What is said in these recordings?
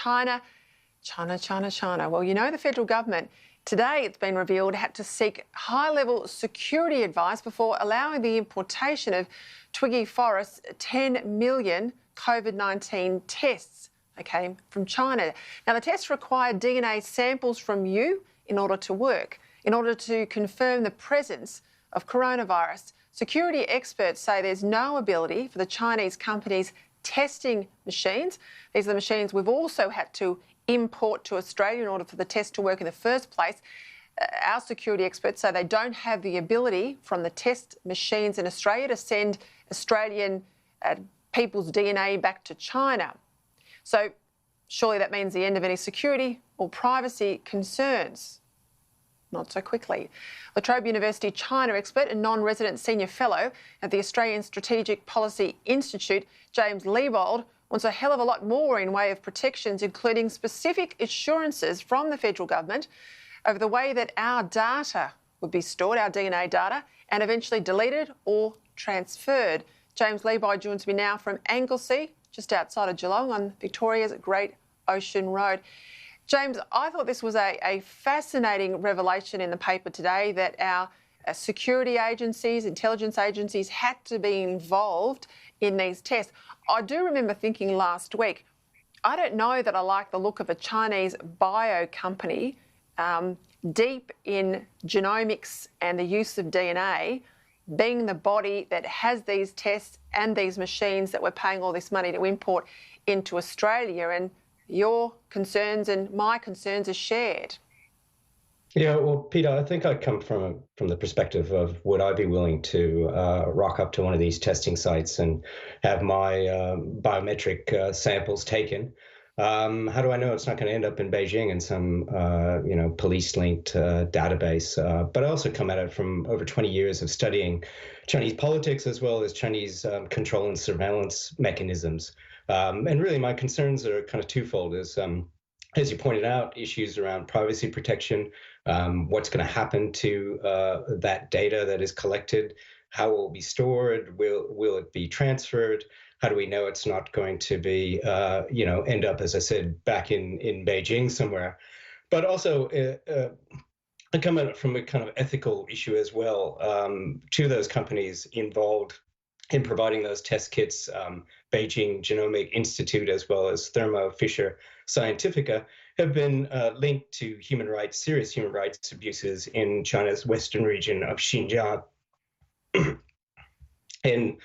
China, China. Well, you know, the federal government today, it's been revealed, had to seek high-level security advice before allowing the importation of Twiggy Forrest's 10 million COVID-19 tests. They came from China. Now, the tests require DNA samples from you in order to work, in order to confirm the presence of coronavirus. Security experts say there's no ability for the Chinese companies testing machines. These are the machines we've also had to import to Australia in order for the test to work in the first place. Our security experts say they don't have the ability from the test machines in Australia to send Australian people's DNA back to China. So surely that means the end of any security or privacy concerns. Not so quickly. The Trobe University China expert and non-resident senior fellow at the Australian Strategic Policy Institute, James Leibold, wants a hell of a lot more in way of protections, including specific assurances from the federal government over the way that our data would be stored, our DNA data, and eventually deleted or transferred. James Leibold joins me now from Anglesea, just outside of Geelong on Victoria's Great Ocean Road. James, I thought this was a fascinating revelation in the paper today that our security agencies, intelligence agencies had to be involved in these tests. I do remember thinking last week, I don't know that I like the look of a Chinese bio company deep in genomics and the use of DNA being the body that has these tests and these machines that we're paying all this money to import into Australia. And your concerns and my concerns are shared. Yeah, well, Peter, I think I come from the perspective of would I be willing to rock up to one of these testing sites and have my biometric samples taken? How do I know it's not going to end up in Beijing in some police-linked database? But I also come at it from over 20 years of studying Chinese politics as well as Chinese control and surveillance mechanisms. And really, my concerns are kind of twofold. As you pointed out, issues around privacy protection, what's going to happen to that data that is collected, how will it be stored, will it be transferred, how do we know it's not going to be, end up, as I said, back in Beijing somewhere. But also, I come at it from a kind of ethical issue as well. Two of those companies involved in providing those test kits, Beijing Genomics Institute as well as Thermo Fisher Scientifica, have been linked to serious human rights abuses in China's western region of Xinjiang. And,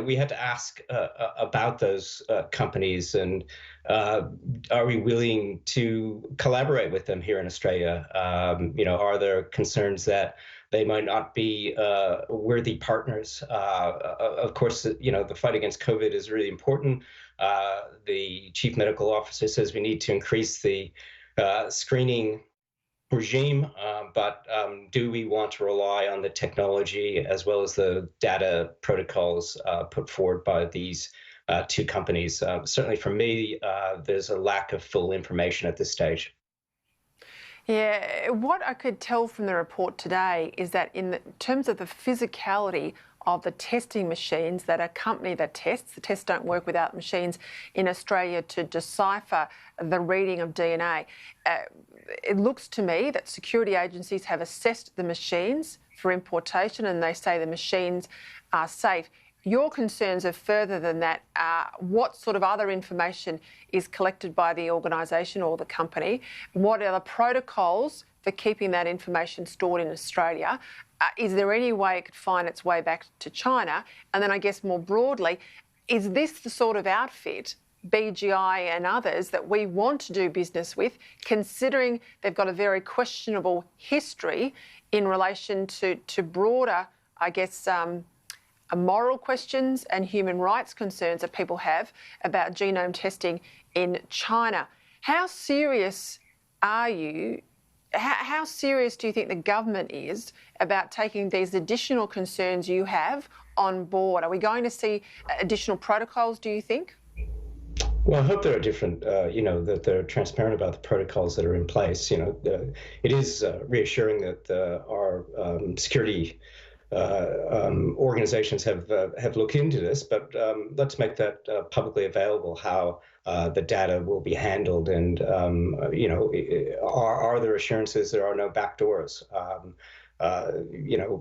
we had to ask about those companies and are we willing to collaborate with them here in Australia? Are there concerns that they might not be worthy partners? Of course, the fight against COVID is really important. The chief medical officer says we need to increase the screening regime, but do we want to rely on the technology as well as the data protocols put forward by these two companies? Certainly for me, there's a lack of full information at this stage. Yeah, what I could tell from the report today is that in terms of the physicality of the testing machines that accompany the tests don't work without machines in Australia to decipher the reading of DNA. It looks to me that security agencies have assessed the machines for importation and they say the machines are safe. Your concerns are further than that. What sort of other information is collected by the organisation or the company? What are the protocols for keeping that information stored in Australia? Is there any way it could find its way back to China? And then I guess more broadly, is this the sort of outfit, BGI and others, that we want to do business with, considering they've got a very questionable history in relation to broader, I guess, moral questions and human rights concerns that people have about genome testing in China? How serious are you? How serious do you think the government is about taking these additional concerns you have on board? Are we going to see additional protocols, do you think? Well, I hope there are different, that they're transparent about the protocols that are in place. It is reassuring that our security organizations have looked into this, but let's make that publicly available, how the data will be handled, and are there assurances there are no backdoors?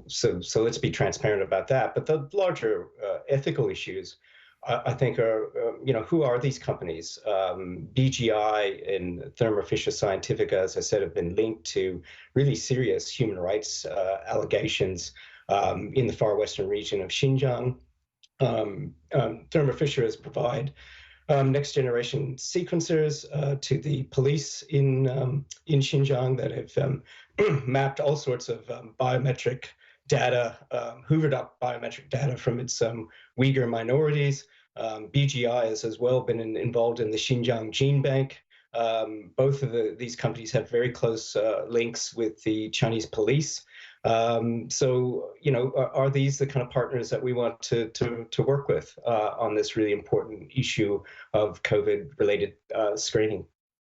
So let's be transparent about that. But the larger ethical issues, I think, are who are these companies? BGI and Thermo Fisher Scientific, as I said, have been linked to really serious human rights allegations in the far western region of Xinjiang. Thermo Fisher has provided next generation sequencers to the police in Xinjiang that have mapped all sorts of biometric data, hoovered up biometric data from its Uyghur minorities. BGI has as well been involved in the Xinjiang Gene Bank. Both of these companies have very close links with the Chinese police. So, are these the kind of partners that we want to work with on this really important issue of COVID-related screening?